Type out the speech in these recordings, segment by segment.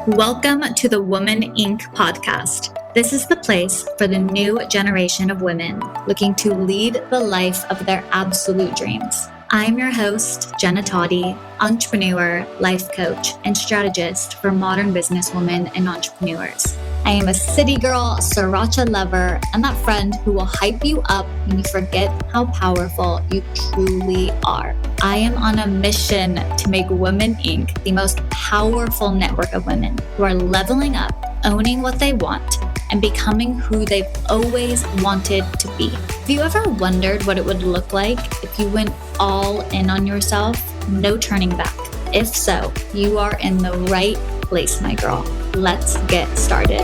Welcome to the Woman Inc. podcast. This is the place for the new generation of women looking to lead the life of their absolute dreams. I'm your host, Jenna Toddy, entrepreneur, life coach, and strategist for modern businesswomen and entrepreneurs. I am a city girl, sriracha lover, and that friend who will hype you up when you forget how powerful you truly are. I am on a mission to make Women Inc. the most powerful network of women who are leveling up, owning what they want, and becoming who they've always wanted to be. Have you ever wondered what it would look like if you went all in on yourself? No turning back. If so, you are in the right place, my girl. Let's get started.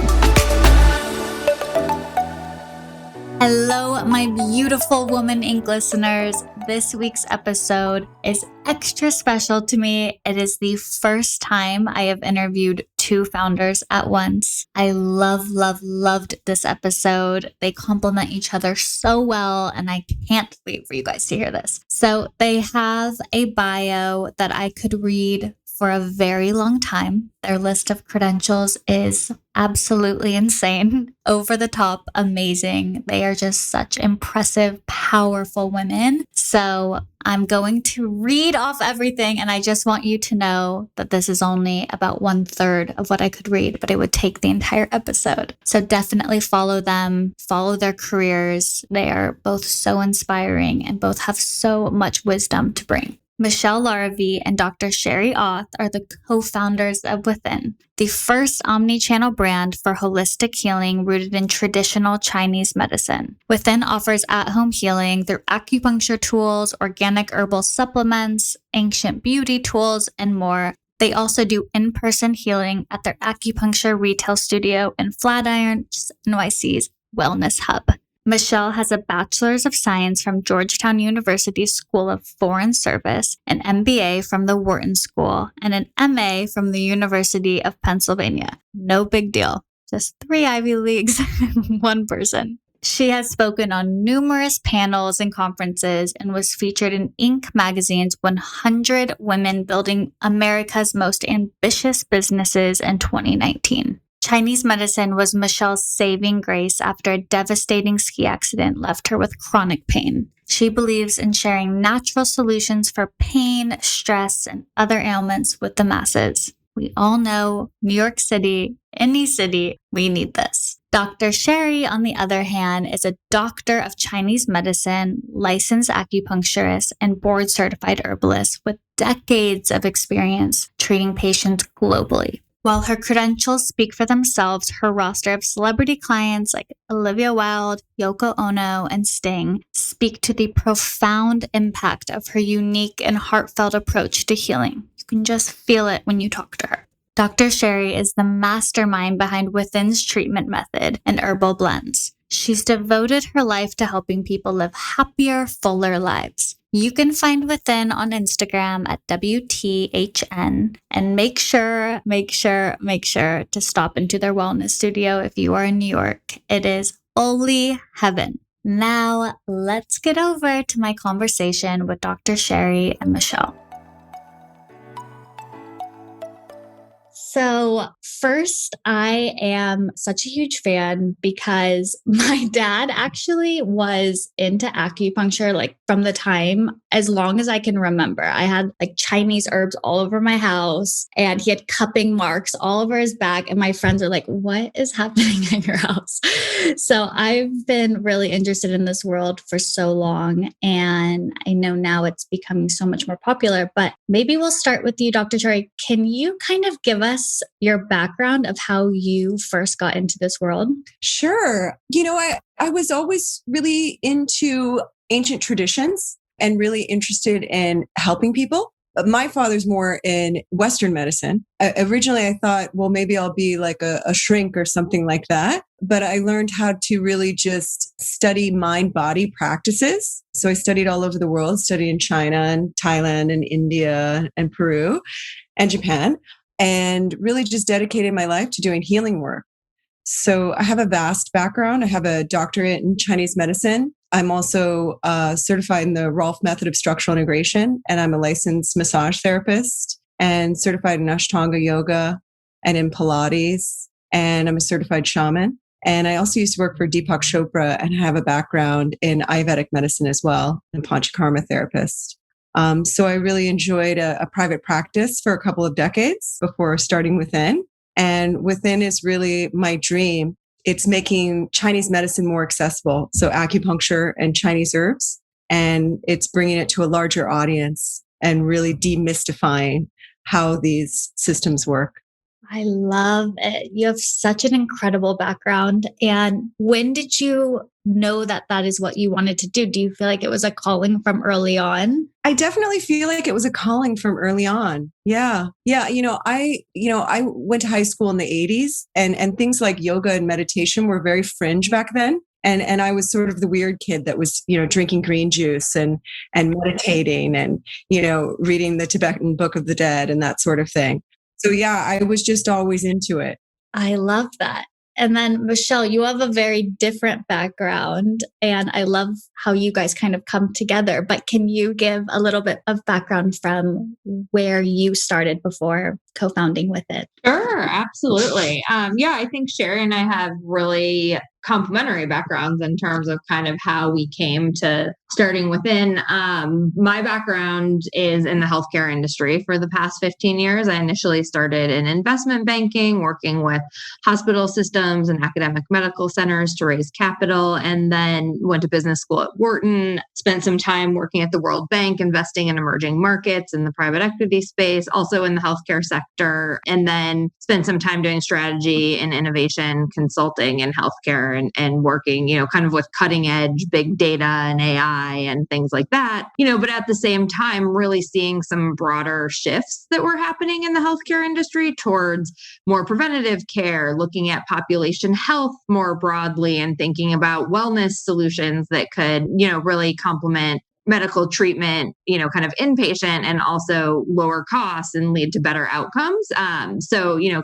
Hello, my beautiful Woman Inc. listeners. This week's episode is extra special to me. It is the first time I have interviewed two founders at once. I loved this episode. They complement each other so well, and I can't wait for you guys to hear this. So they have a bio that I could read for a very long time. Their list of credentials is absolutely insane, over the top, amazing. They are just such impressive, powerful women. So I'm going to read off everything, and I just want you to know that this is only about 1/3 of what I could read, but it would take the entire episode. So definitely follow them, follow their careers. They are both so inspiring and both have so much wisdom to bring. Larivee and Dr. Shari Auth are the co-founders of Within, the first omni-channel brand for holistic healing rooted in traditional Chinese medicine. Within offers at-home healing through acupuncture tools, organic herbal supplements, ancient beauty tools, and more. They also do in-person healing at their acupuncture retail studio in Flatiron NYC's Wellness Hub. Michelle has a Bachelor's of Science from Georgetown University School of Foreign Service, an MBA from the Wharton School, and an MA from the University of Pennsylvania. No big deal. Just 3 Ivy Leagues and one person. She has spoken on numerous panels and conferences and was featured in Inc. magazine's 100 Women Building America's Most Ambitious Businesses in 2019. Chinese medicine was Michelle's saving grace after a devastating ski accident left her with chronic pain. She believes in sharing natural solutions for pain, stress, and other ailments with the masses. We all know New York City, any city, we need this. Dr. Shari, on the other hand, is a doctor of Chinese medicine, licensed acupuncturist, and board-certified herbalist with decades of experience treating patients globally. While her credentials speak for themselves, her roster of celebrity clients like Olivia Wilde, Yoko Ono, and Sting speak to the profound impact of her unique and heartfelt approach to healing. You can just feel it when you talk to her. Dr. Shari is the mastermind behind Within's treatment method and herbal blends. She's devoted her life to helping people live happier, fuller lives. You can find Within on Instagram at WTHN, and make sure to stop into their wellness studio if you are in New York. It is holy heaven. Now, let's get over to my conversation with Dr. Shari and Michelle. So first, I am such a huge fan because my dad actually was into acupuncture like from the time as long as I can remember. I had like Chinese herbs all over my house, and he had cupping marks all over his back. And my friends are like, what is happening at your house? So I've been really interested in this world for so long. And I know now it's becoming so much more popular, but maybe we'll start with you, Dr. Jory. Can you kind of give us your background of how you first got into this world? Sure. I was always really into ancient traditions and really interested in helping people. My father's more in Western medicine. Originally, I thought, well, maybe I'll be like a shrink or something like that. But I learned how to really just study mind-body practices. So I studied all over the world, studied in China and Thailand and India and Peru and Japan, and really just dedicated my life to doing healing work. So I have a vast background. I have a doctorate in Chinese medicine. I'm also certified in the Rolf method of structural integration, and I'm a licensed massage therapist and certified in Ashtanga yoga and in Pilates, and I'm a certified shaman. And I also used to work for Deepak Chopra and have a background in Ayurvedic medicine as well, and Panchakarma therapist. So I really enjoyed a private practice for a couple of decades before starting Within. And Within is really my dream. It's making Chinese medicine more accessible. So acupuncture and Chinese herbs, and it's bringing it to a larger audience and really demystifying how these systems work. I love it. You have such an incredible background. And when did you know that that is what you wanted to do? Do you feel like it was a calling from early on? I definitely feel like it was a calling from early on. Yeah. Yeah. I went to high school in the 80s, and things like yoga and meditation were very fringe back then. And I was sort of the weird kid that was, drinking green juice and meditating and, reading the Tibetan Book of the Dead and that sort of thing. So yeah, I was just always into it. I love that. And then Michelle, you have a very different background, and I love how you guys kind of come together. But can you give a little bit of background from where you started before co-founding with it? Sure, absolutely. I think Shari and I have really complementary backgrounds in terms of kind of how we came to starting Within. My background is in the healthcare industry for the past 15 years. I initially started in investment banking, working with hospital systems and academic medical centers to raise capital, and then went to business school at Wharton, spent some time working at the World Bank, investing in emerging markets in the private equity space, also in the healthcare sector, and then spent some time doing strategy and innovation consulting in healthcare and working, kind of with cutting edge big data and AI and things like that, but at the same time, really seeing some broader shifts that were happening in the healthcare industry towards more preventative care, looking at population health more broadly and thinking about wellness solutions that could, really complement medical treatment, kind of inpatient and also lower costs and lead to better outcomes. Kind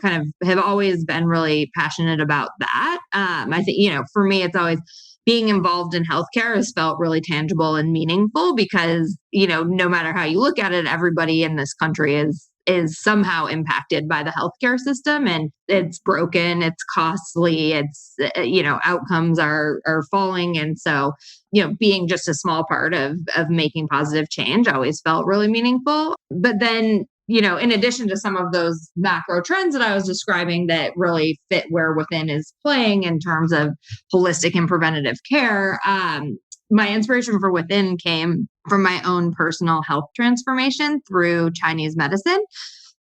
of have always been really passionate about that. I think, for me, it's always being involved in healthcare has felt really tangible and meaningful because, no matter how you look at it, everybody in this country is somehow impacted by the healthcare system, and it's broken, it's costly, it's, outcomes are falling. And so, being just a small part of making positive change always felt really meaningful. But then, in addition to some of those macro trends that I was describing that really fit where Within is playing in terms of holistic and preventative care, my inspiration for Within came from my own personal health transformation through Chinese medicine.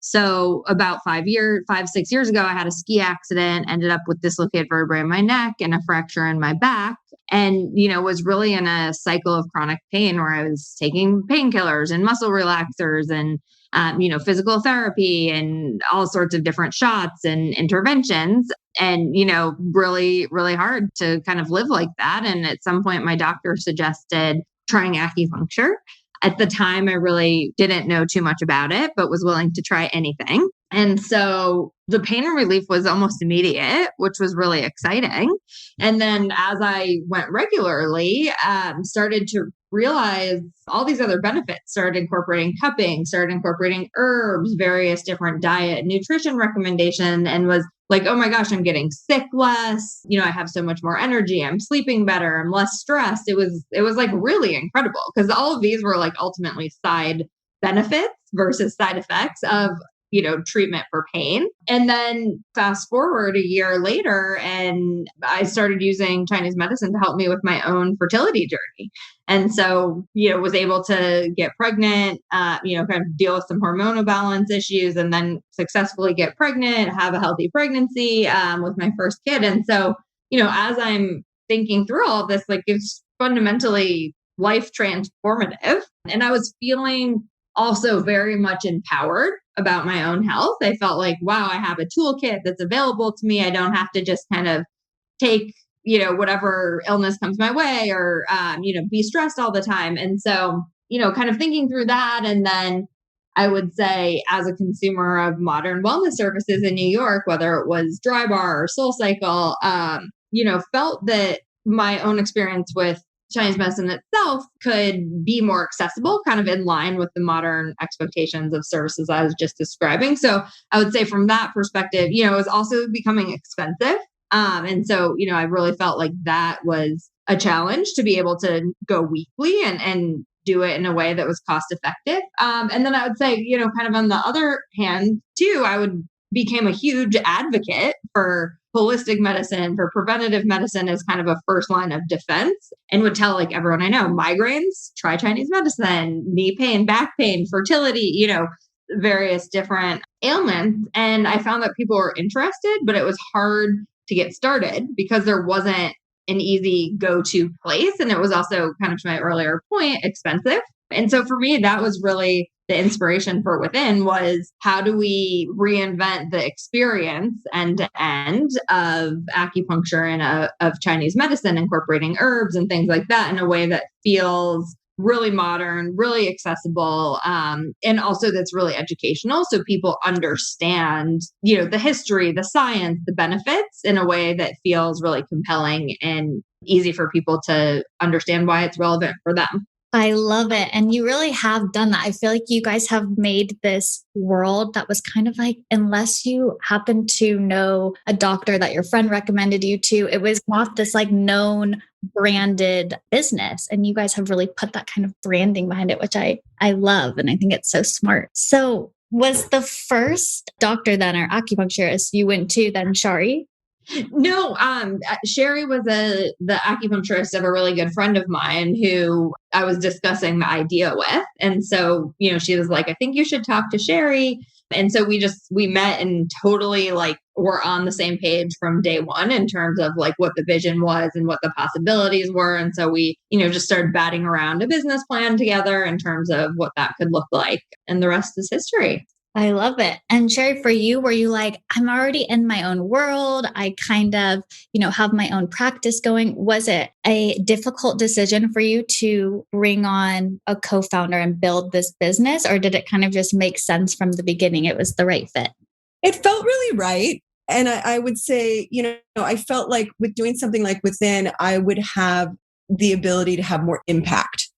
So about 6 years ago, I had a ski accident, ended up with dislocated vertebrae in my neck and a fracture in my back, and, was really in a cycle of chronic pain where I was taking painkillers and muscle relaxers and, physical therapy and all sorts of different shots and interventions. And, really, really hard to kind of live like that. And at some point, my doctor suggested trying acupuncture. At the time, I really didn't know too much about it, but was willing to try anything. And so the pain and relief was almost immediate, which was really exciting. And then as I went regularly, started to realize all these other benefits, started incorporating cupping, started incorporating herbs, various different diet and nutrition recommendations, and was like, oh my gosh, I'm getting sick less. I have so much more energy. I'm sleeping better. I'm less stressed. It was like really incredible because all of these were like ultimately side benefits versus side effects of, treatment for pain. And then fast forward a year later, and I started using Chinese medicine to help me with my own fertility journey. And so, was able to get pregnant, kind of deal with some hormonal balance issues, and then successfully get pregnant, have a healthy pregnancy with my first kid. And so, as I'm thinking through all of this, like it's fundamentally life transformative. And I was feeling also very much empowered about my own health. I felt like, wow, I have a toolkit that's available to me. I don't have to just kind of take, whatever illness comes my way or, be stressed all the time. And so, kind of thinking through that. And then I would say as a consumer of modern wellness services in New York, whether it was Drybar or SoulCycle, felt that my own experience with Chinese medicine itself could be more accessible, kind of in line with the modern expectations of services I was just describing. So I would say from that perspective, it was also becoming expensive. And so, I really felt like that was a challenge to be able to go weekly and do it in a way that was cost effective. And then I would say, kind of on the other hand too, became a huge advocate for holistic medicine, for preventative medicine as kind of a first line of defense, and would tell like everyone I know, migraines, try Chinese medicine, knee pain, back pain, fertility, various different ailments. And I found that people were interested, but it was hard to get started because there wasn't an easy go-to place. And it was also, kind of to my earlier point, expensive. And so for me, that was really the inspiration for Within, was how do we reinvent the experience end to end of acupuncture and of Chinese medicine, incorporating herbs and things like that in a way that feels really modern, really accessible, and also that's really educational. So people understand, the history, the science, the benefits in a way that feels really compelling and easy for people to understand why it's relevant for them. I love it. And you really have done that. I feel like you guys have made this world that was kind of like, unless you happen to know a doctor that your friend recommended you to, it was not this like known branded business. And you guys have really put that kind of branding behind it, which I love. And I think it's so smart. So was the first doctor then, or acupuncturist you went to then Shari? No, Shari was the acupuncturist of a really good friend of mine who I was discussing the idea with. And so, she was like, I think you should talk to Shari. And so we met and totally like were on the same page from day one in terms of like what the vision was and what the possibilities were. And so we, just started batting around a business plan together in terms of what that could look like. And the rest is history. I love it. And Shari, for you, were you like, I'm already in my own world. I kind of, have my own practice going. Was it a difficult decision for you to bring on a co-founder and build this business? Or did it kind of just make sense from the beginning? It was the right fit. It felt really right. And I would say, I felt like with doing something like Within, I would have the ability to have more impact.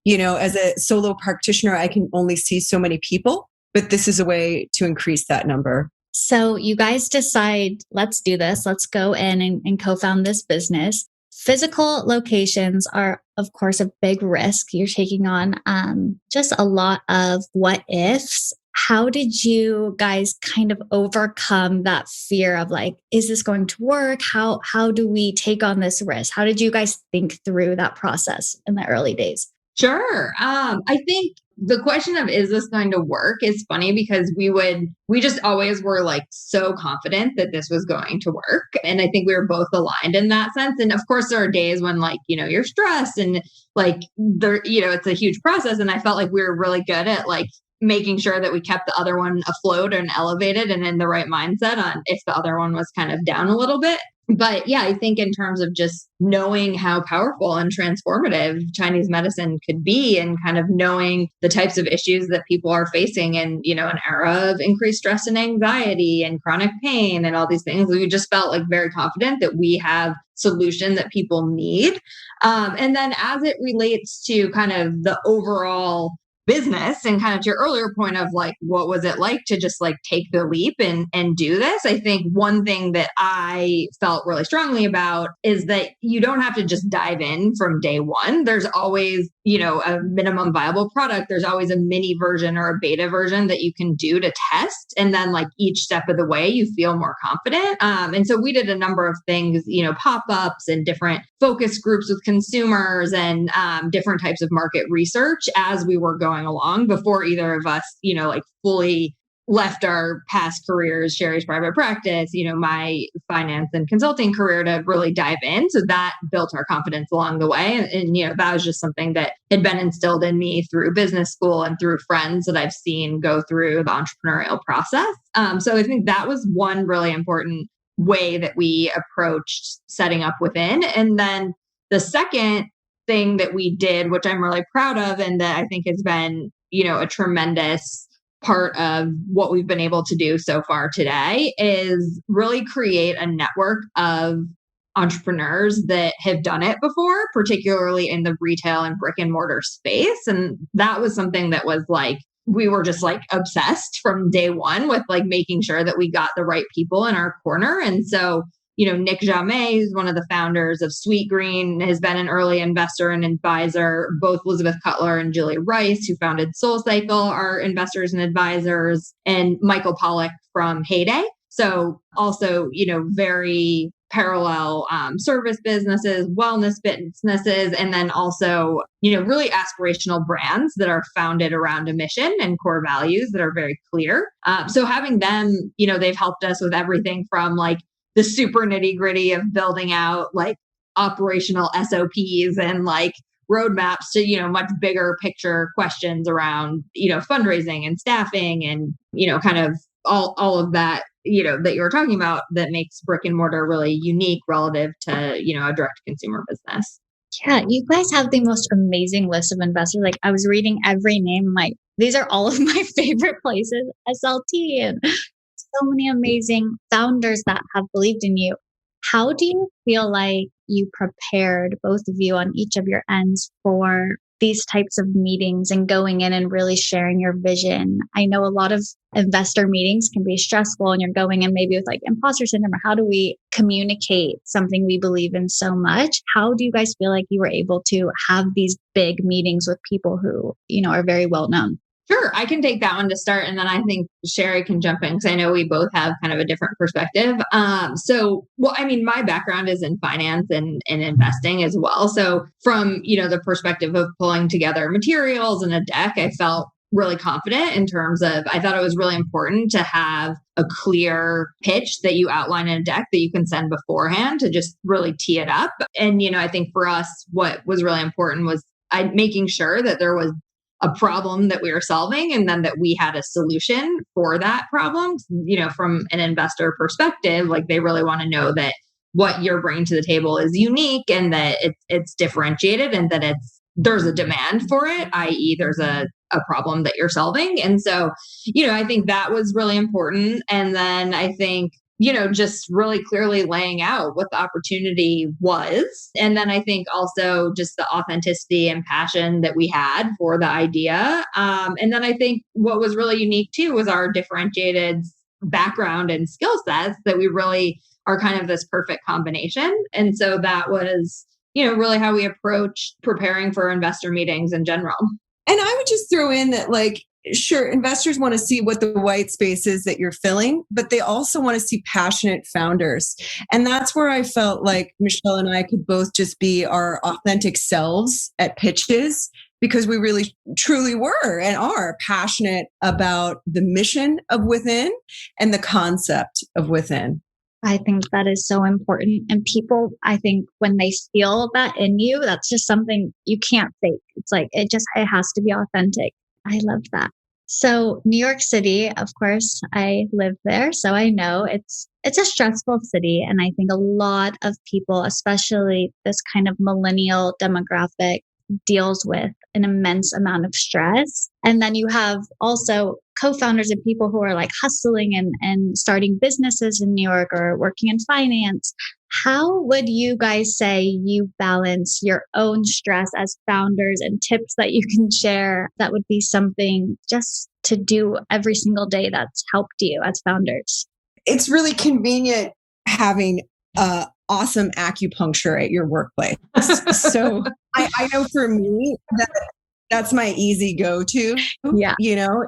As a solo practitioner, I can only see so many people. But this is a way to increase that number. So you guys decide, let's do this. Let's go in and co-found this business. Physical locations are, of course, a big risk. You're taking on just a lot of what ifs. How did you guys kind of overcome that fear of like, is this going to work? How do we take on this risk? How did you guys think through that process in the early days? Sure. I think the question of, is this going to work, is funny because we just always were like so confident that this was going to work. And I think we were both aligned in that sense. And of course there are days when like, you're stressed and like there, it's a huge process. And I felt like we were really good at like making sure that we kept the other one afloat and elevated and in the right mindset on if the other one was kind of down a little bit. But yeah, I think in terms of just knowing how powerful and transformative Chinese medicine could be and kind of knowing the types of issues that people are facing in, an era of increased stress and anxiety and chronic pain and all these things, we just felt like very confident that we have solution that people need. And then as it relates to kind of the overall business and kind of to your earlier point of like, what was it like to just like take the leap and do this? I think one thing that I felt really strongly about is that you don't have to just dive in from day one. There's always, a minimum viable product. There's always a mini version or a beta version that you can do to test. And then like each step of the way, you feel more confident. And so we did a number of things, pop-ups and different focus groups with consumers and different types of market research as we were going along before either of us, like fully left our past careers, Shari's private practice, my finance and consulting career to really dive in. So that built our confidence along the way. And that was just something that had been instilled in me through business school and through friends that I've seen go through the entrepreneurial process. So I think that was one really important way that we approached setting up Within. And then the second thing that we did, which I'm really proud of, and that I think has been, a tremendous part of what we've been able to do so far today, is really create a network of entrepreneurs that have done it before, particularly in the retail and brick and mortar space. And that was something that was like, we were just like obsessed from day one with like making sure that we got the right people in our corner. And so, Nick Jamais, who's one of the founders of Sweet Green, has been an early investor and advisor. Both Elizabeth Cutler and Julie Rice, who founded SoulCycle, are investors and advisors, and Michael Pollack from Heyday. So also, very parallel service businesses, wellness businesses, and then also, really aspirational brands that are founded around a mission and core values that are very clear. So having them, they've helped us with everything from like the super nitty gritty of building out like operational SOPs and like roadmaps to, much bigger picture questions around, fundraising and staffing and, kind of all of that, that you were talking about that makes brick and mortar really unique relative to, a direct consumer business. Yeah, you guys have the most amazing list of investors. Like I was reading every name, like these are all of my favorite places, SLT and so many amazing founders that have believed in you. How do you feel like you prepared, both of you on each of your ends, for these types of meetings and going in and really sharing your vision? I know a lot of investor meetings can be stressful and you're going in maybe with like imposter syndrome, or how do we communicate something we believe in so much? How do you guys feel like you were able to have these big meetings with people who, are very well known? Sure, I can take that one to start. And then I think Shari can jump in because I know we both have kind of a different perspective. My background is in finance and investing as well. So from, the perspective of pulling together materials and a deck, I felt really confident in terms of, I thought it was really important to have a clear pitch that you outline in a deck that you can send beforehand to just really tee it up. And, I think for us, what was really important was making sure that there was a problem that we were solving and then that we had a solution for that problem. From an investor perspective, like they really want to know that what you're bringing to the table is unique and that it's differentiated and that there's a demand for it, i.e. there's a problem that you're solving. And so, I think that was really important. And then I think, just really clearly laying out what the opportunity was. And then I think also just the authenticity and passion that we had for the idea. And then I think what was really unique too was our differentiated background and skill sets that we really are kind of this perfect combination. And so that was, really how we approach preparing for investor meetings in general. And I would just throw in that, like, sure, investors want to see what the white space is that you're filling, but they also want to see passionate founders. And that's where I felt like Michelle and I could both just be our authentic selves at pitches, because we really truly were and are passionate about the mission of Within and the concept of Within. I think that is so important. And people, I think when they feel that in you, that's just something you can't fake. It's like, it has to be authentic. I love that. So New York City, of course, I live there. So I know it's a stressful city. And I think a lot of people, especially this kind of millennial demographic, deals with an immense amount of stress. And then you have also co-founders and people who are like hustling and starting businesses in New York or working in finance. How would you guys say you balance your own stress as founders, and tips that you can share that would be something just to do every single day that's helped you as founders? It's really convenient having awesome acupuncture at your workplace. So I know for me that's my easy go-to. Yeah.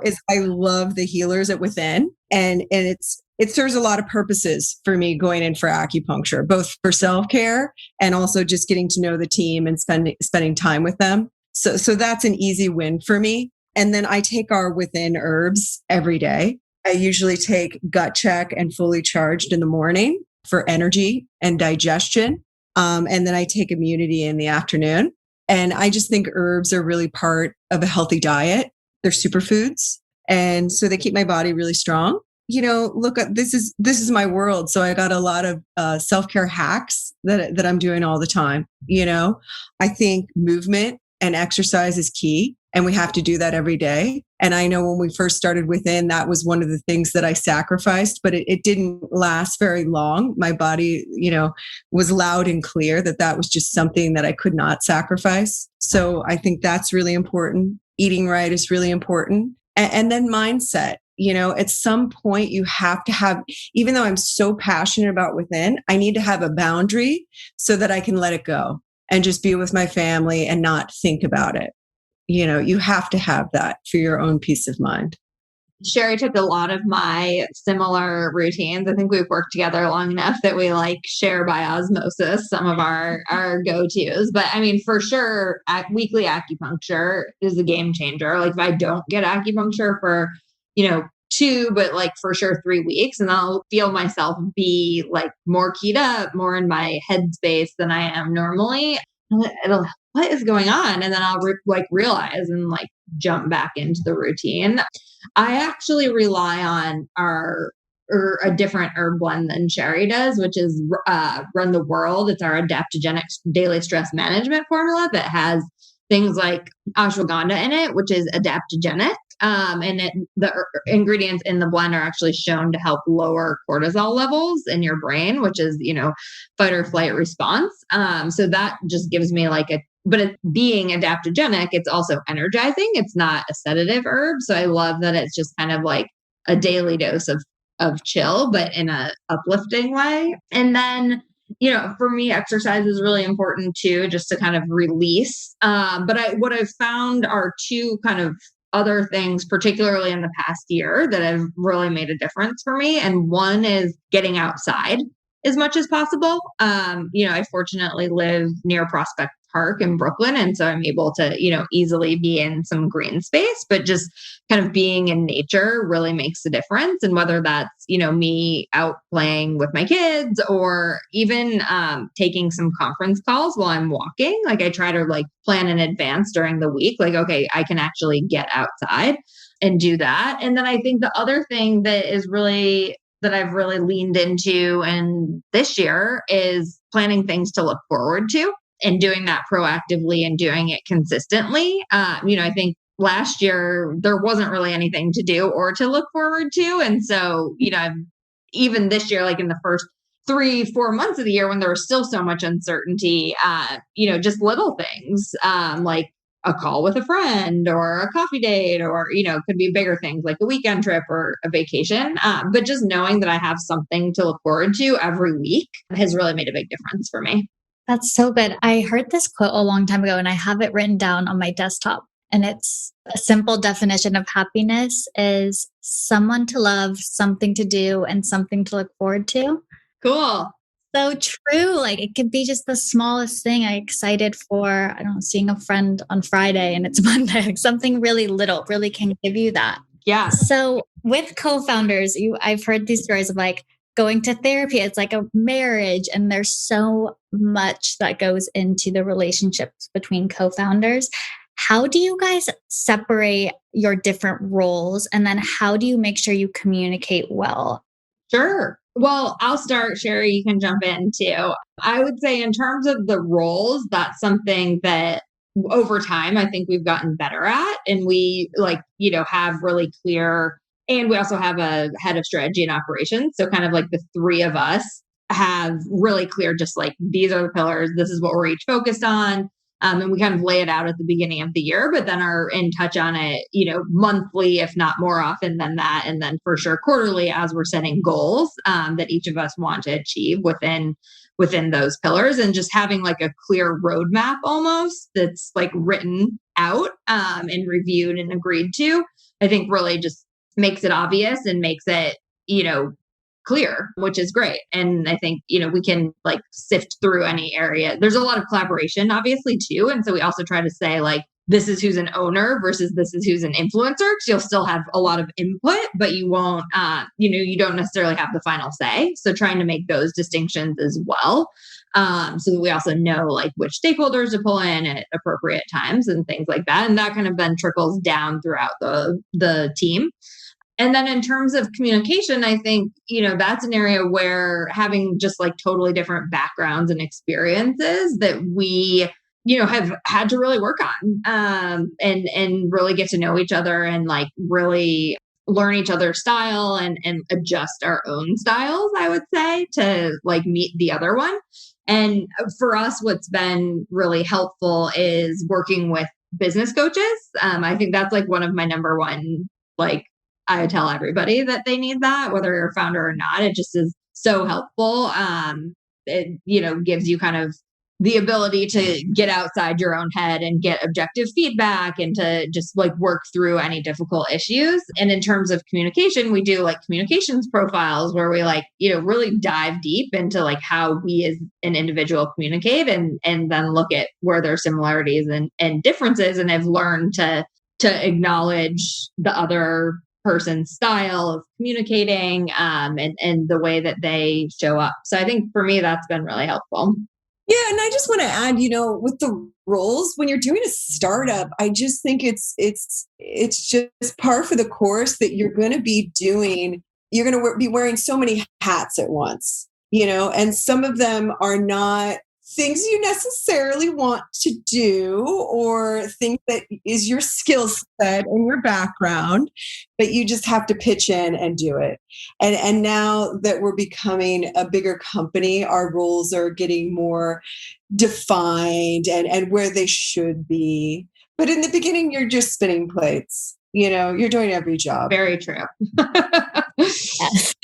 Is I love the healers at Within, and it serves a lot of purposes for me going in for acupuncture, both for self-care and also just getting to know the team and spending time with them. So that's an easy win for me. And then I take our Within herbs every day. I usually take Gut Check and Fully Charged in the morning for energy and digestion. And then I take Immunity in the afternoon. And I just think herbs are really part of a healthy diet. They're superfoods. And so they keep my body really strong. Look, this is my world. So I got a lot of self-care hacks that I'm doing all the time. I think movement and exercise is key. And we have to do that every day. And I know when we first started Within, that was one of the things that I sacrificed, but it didn't last very long. My body, was loud and clear that was just something that I could not sacrifice. So I think that's really important. Eating right is really important. And then mindset. At some point you have to have, even though I'm so passionate about Within, I need to have a boundary so that I can let it go and just be with my family and not think about it. You have to have that for your own peace of mind. Shari took a lot of my similar routines. I think we've worked together long enough that we share by osmosis some of our go-tos. But I mean, for sure, weekly acupuncture is a game changer. If I don't get acupuncture for, 2, but for sure 3 weeks, and I'll feel myself be more keyed up, more in my headspace than I am normally. It'll what is going on? And then I'll realize and jump back into the routine. I actually rely on a different herb blend than Shari does, which is Run the World. It's our adaptogenic daily stress management formula that has things like ashwagandha in it, which is adaptogenic. And the ingredients in the blend are actually shown to help lower cortisol levels in your brain, which is, fight or flight response. So that just gives me but it being adaptogenic, it's also energizing. It's not a sedative herb. So I love that it's just kind of a daily dose of chill, but in a uplifting way. And then, for me, exercise is really important too, just to kind of release. But what I've found are 2 kind of other things, particularly in the past year, that have really made a difference for me. And one is getting outside as much as possible. I fortunately live near Prospect Park in Brooklyn. And so I'm able to, easily be in some green space, but just kind of being in nature really makes a difference. And whether that's, me out playing with my kids or even taking some conference calls while I'm walking, I try to plan in advance during the week, okay, I can actually get outside and do that. And then I think the other thing that I've really leaned into and this year is planning things to look forward to and doing that proactively and doing it consistently. I think last year there wasn't really anything to do or to look forward to. And so, even this year, in the first 3-4 months of the year when there was still so much uncertainty, just little things, like a call with a friend or a coffee date, or, could be bigger things like a weekend trip or a vacation. But just knowing that I have something to look forward to every week has really made a big difference for me. That's so good. I heard this quote a long time ago and I have it written down on my desktop. And it's a simple definition of happiness is someone to love, something to do, and something to look forward to. Cool. So true. It could be just the smallest thing. I'm excited for, seeing a friend on Friday and it's Monday. Something really little really can give you that. Yeah. So with co-founders, I've heard these stories of going to therapy. It's like a marriage, and there's so much that goes into the relationships between co-founders. How do you guys separate your different roles? And then how do you make sure you communicate well? Sure. Well, I'll start. Shari, you can jump in too. I would say in terms of the roles, that's something that over time, I think we've gotten better at. And we have really clear, and we also have a head of strategy and operations. So kind of the 3 of us have really clear, just these are the pillars. This is what we're each focused on. And we kind of lay it out at the beginning of the year, but then are in touch on it, monthly, if not more often than that. And then for sure quarterly as we're setting goals that each of us want to achieve within those pillars, and just having a clear roadmap almost that's written out and reviewed and agreed to, I think really just makes it obvious and makes it, clear, which is great. And I think, we can sift through any area. There's a lot of collaboration, obviously, too. And so we also try to say this is who's an owner versus this is who's an influencer. Because you'll still have a lot of input, but you won't, you don't necessarily have the final say. So trying to make those distinctions as well. So that we also know which stakeholders to pull in at appropriate times and things like that. And that kind of then trickles down throughout the team. And then in terms of communication, I think, that's an area where having just totally different backgrounds and experiences that we have had to really work on, and really get to know each other and like really learn each other's style and adjust our own styles, I would say, to like meet the other one. And for us, what's been really helpful is working with business coaches. I think that's like one of my number one, like I tell everybody that they need that, whether you're a founder or not. It just is so helpful. It gives you kind of the ability to get outside your own head and get objective feedback and to just like work through any difficult issues. And in terms of communication, we do like communications profiles where we like, really dive deep into like how we as an individual communicate and then look at where there are similarities and differences, and have learned to acknowledge the other person's style of communicating, and the way that they show up. So I think for me, that's been really helpful. Yeah. And I just want to add, with the roles, when you're doing a startup, I just think it's just par for the course that you're going to be be wearing so many hats at once, and some of them are not things you necessarily want to do or things that is your skill set and your background, but you just have to pitch in and do it. And now that we're becoming a bigger company, our roles are getting more defined and where they should be. But in the beginning, you're just spinning plates. You're doing every job. Very true. Yes.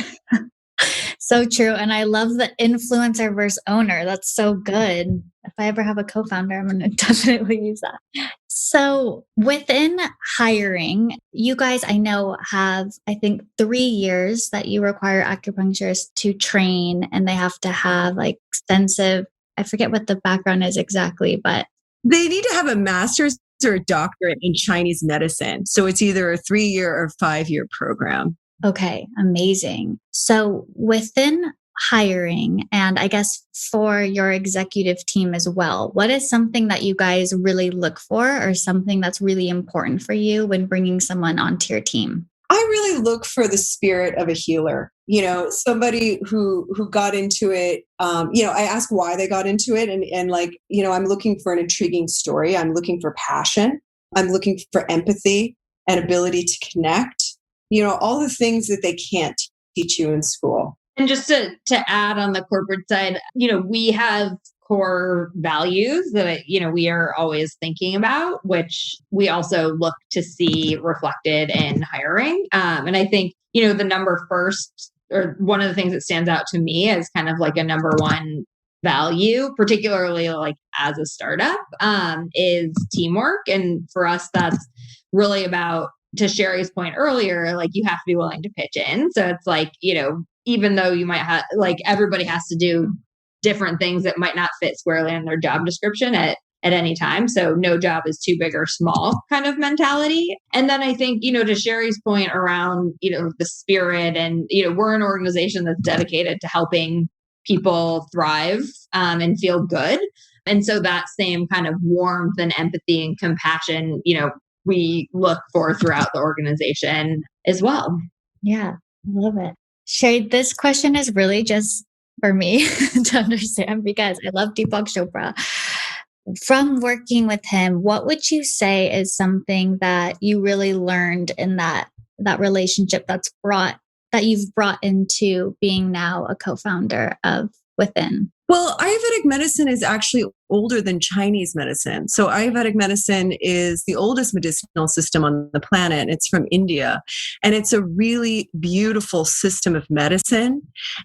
So true. And I love the influencer versus owner. That's so good. If I ever have a co-founder, I'm going to definitely use that. So within hiring, you guys, I know, have, I think, 3 years that you require acupuncturists to train, and they have to have like extensive, I forget what the background is exactly, but they need to have a master's or a doctorate in Chinese medicine. So it's either a 3-year or 5-year program. Okay, amazing. So within hiring, and I guess for your executive team as well, what is something that you guys really look for, or something that's really important for you when bringing someone onto your team? I really look for the spirit of a healer, somebody who got into it. I ask why they got into it. And like, I'm looking for an intriguing story. I'm looking for passion. I'm looking for empathy and ability to connect. All the things that they can't teach you in school. And just to add on the corporate side, we have core values that, we are always thinking about, which we also look to see reflected in hiring. And I think, the number first, or one of the things that stands out to me as kind of like a number one value, particularly like as a startup, is teamwork. And for us, that's really about, to Shari's point earlier, like you have to be willing to pitch in. So it's like, even though you might have, like everybody has to do different things that might not fit squarely in their job description at any time. So no job is too big or small kind of mentality. And then I think, to Shari's point around, the spirit and, we're an organization that's dedicated to helping people thrive and feel good. And so that same kind of warmth and empathy and compassion, we look for throughout the organization as well. Yeah, I love it. Shari, this question is really just for me to understand, because I love Deepak Chopra. From working with him, what would you say is something that you really learned in that relationship that you've brought into being now a co-founder of Within? Well, Ayurvedic medicine is actually older than Chinese medicine. So Ayurvedic medicine is the oldest medicinal system on the planet. It's from India. And it's a really beautiful system of medicine.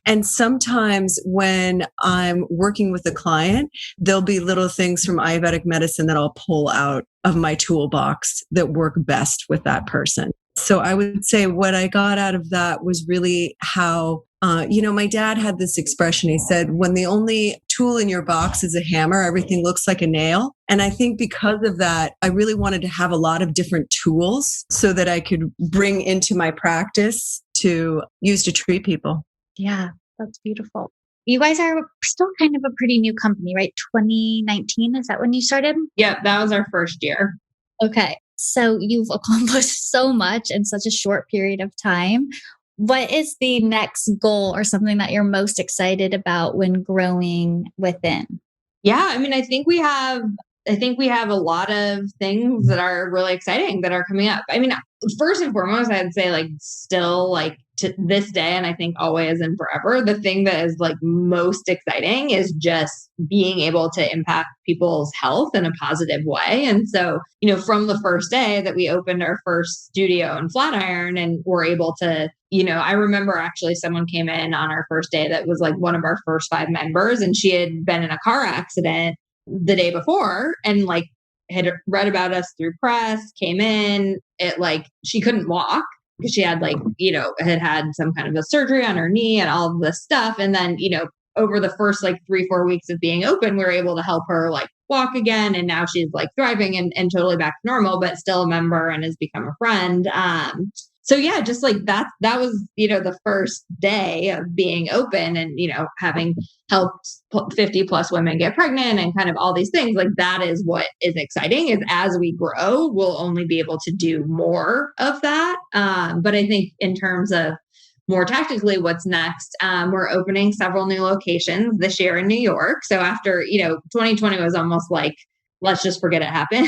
And sometimes when I'm working with a client, there'll be little things from Ayurvedic medicine that I'll pull out of my toolbox that work best with that person. So I would say what I got out of that was really how, my dad had this expression. He said, when the only tool in your box is a hammer, everything looks like a nail. And I think because of that, I really wanted to have a lot of different tools so that I could bring into my practice to use to treat people. Yeah, that's beautiful. You guys are still kind of a pretty new company, right? 2019, is that when you started? Yeah, that was our first year. Okay. So you've accomplished so much in such a short period of time. What is the next goal or something that you're most excited about when growing Within? Yeah, I mean, I think we have I think we have a lot of things that are really exciting that are coming up. I mean, first and foremost, I'd say like still like to this day, and I think always and forever, the thing that is like most exciting is just being able to impact people's health in a positive way. And so, from the first day that we opened our first studio in Flatiron and were able to, I remember actually someone came in on our first day that was like one of our first 5 members, and she had been in a car accident the day before and like had read about us through press, came in, she couldn't walk because she had had some kind of a surgery on her knee and all of this stuff. And then, over the first like 3-4 weeks of being open, we were able to help her like walk again. And now she's like thriving and totally back to normal, but still a member and has become a friend. So yeah, just like that was, the first day of being open and, having helped 50 plus women get pregnant and kind of all these things. Like that is what is exciting, is as we grow, we'll only be able to do more of that. But I think in terms of more tactically, what's next, we're opening several new locations this year in New York. So after, 2020 was almost like, let's just forget it happened.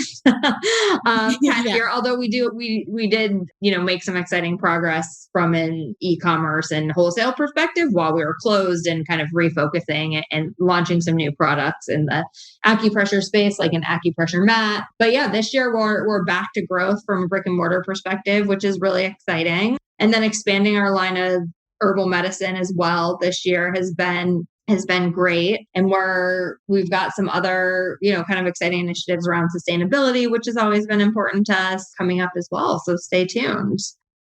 Year. Although we did, make some exciting progress from an e-commerce and wholesale perspective while we were closed, and kind of refocusing and launching some new products in the acupressure space, like an acupressure mat. But yeah, this year we're back to growth from a brick and mortar perspective, which is really exciting. And then expanding our line of herbal medicine as well this year has been great. And we've got some other, kind of exciting initiatives around sustainability, which has always been important to us, coming up as well. So stay tuned.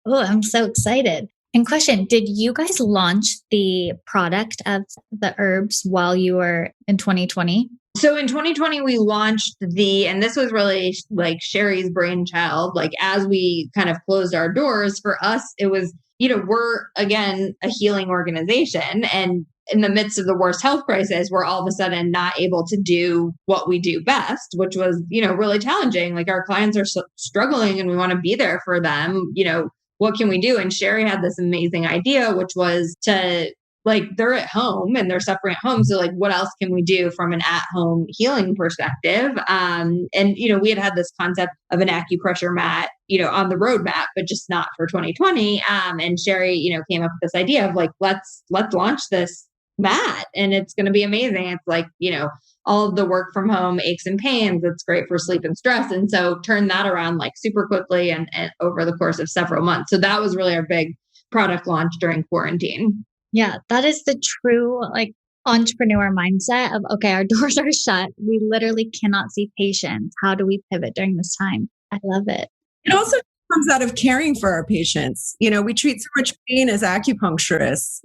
Oh, I'm so excited. And question, did you guys launch the product of the herbs while you were in 2020? So in 2020, we launched and this was really like Shari's brainchild. Like as we kind of closed our doors, for us, it was, we're again, a healing organization, and in the midst of the worst health crisis, we're all of a sudden not able to do what we do best, which was, really challenging. Like our clients are struggling and we want to be there for them. What can we do? And Shari had this amazing idea, which was to they're at home and they're suffering at home. So what else can we do from an at-home healing perspective? And, we had this concept of an acupressure mat, on the roadmap, but just not for 2020. And Shari, came up with this idea of let's launch this mat and it's going to be amazing. It's all of the work from home aches and pains. It's great for sleep and stress. And so turn that around super quickly and over the course of several months. So that was really our big product launch during quarantine. Yeah, that is the true entrepreneur mindset of, okay, our doors are shut. We literally cannot see patients. How do we pivot during this time? I love it. It also comes out of caring for our patients. We treat so much pain as acupuncturists,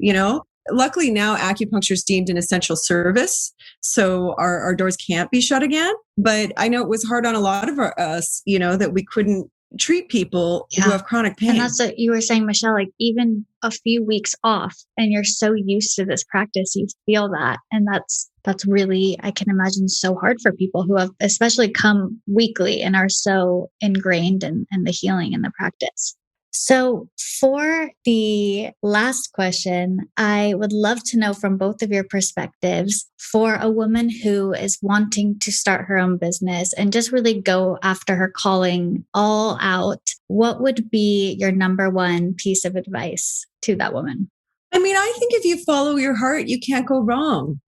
Luckily now acupuncture is deemed an essential service. So our doors can't be shut again. But I know it was hard on a lot of us, that we couldn't treat people who have chronic pain. And that's what you were saying, Michelle, even a few weeks off and you're so used to this practice, you feel that. And that's really, I can imagine, so hard for people who have especially come weekly and are so ingrained in the healing and the practice. So for the last question, I would love to know from both of your perspectives, for a woman who is wanting to start her own business and just really go after her calling all out, what would be your number one piece of advice to that woman? I mean, I think if you follow your heart, you can't go wrong,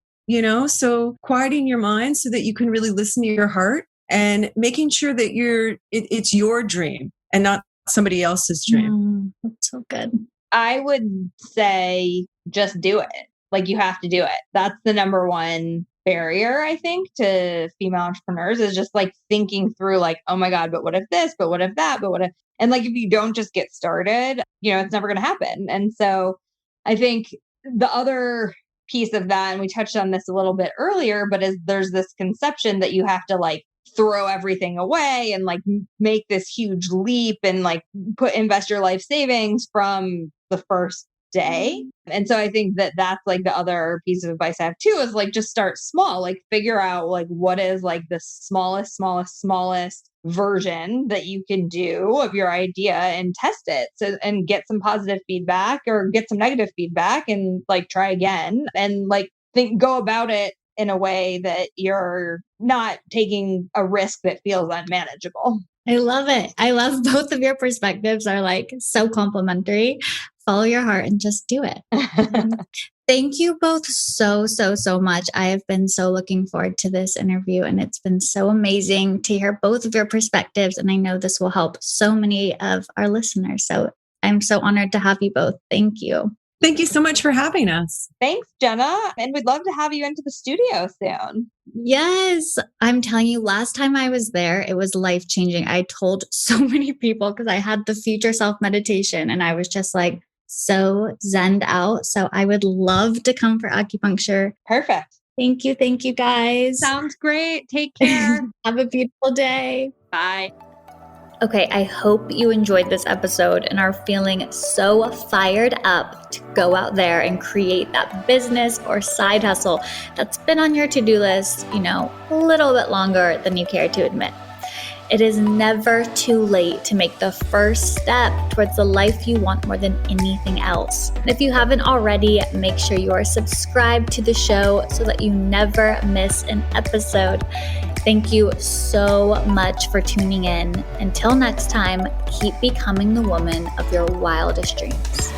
so quieting your mind so that you can really listen to your heart and making sure that it's your dream and not somebody else's dream. That's so good. I would say just do it. You have to do it. That's the number one barrier, I think, to female entrepreneurs, is just thinking through oh my God, but what if this, but what if that, but what if, and if you don't just get started, it's never going to happen. And so I think the other piece of that, and we touched on this a little bit earlier, but there's this conception that you have to throw everything away and make this huge leap and invest your life savings from the first day. And so I think that's the other piece of advice I have too, is just start small, figure out what is the smallest version that you can do of your idea and test it. So, and get some positive feedback or get some negative feedback and try again and go about it in a way that you're not taking a risk that feels unmanageable. I love it. I love both of your perspectives are like so complimentary. Follow your heart and just do it. Thank you both so much. I have been so looking forward to this interview, and it's been so amazing to hear both of your perspectives. And I know this will help so many of our listeners. So I'm so honored to have you both. Thank you. Thank you so much for having us. Thanks, Jenna. And we'd love to have you into the studio soon. Yes. I'm telling you, last time I was there, it was life-changing. I told so many people because I had the future self meditation and I was just like so zenned out. So I would love to come for acupuncture. Perfect. Thank you. Thank you, guys. Sounds great. Take care. Have a beautiful day. Bye. Okay, I hope you enjoyed this episode and are feeling so fired up to go out there and create that business or side hustle that's been on your to-do list, a little bit longer than you care to admit. It is never too late to make the first step towards the life you want more than anything else. And if you haven't already, make sure you are subscribed to the show so that you never miss an episode. Thank you so much for tuning in. Until next time, keep becoming the woman of your wildest dreams.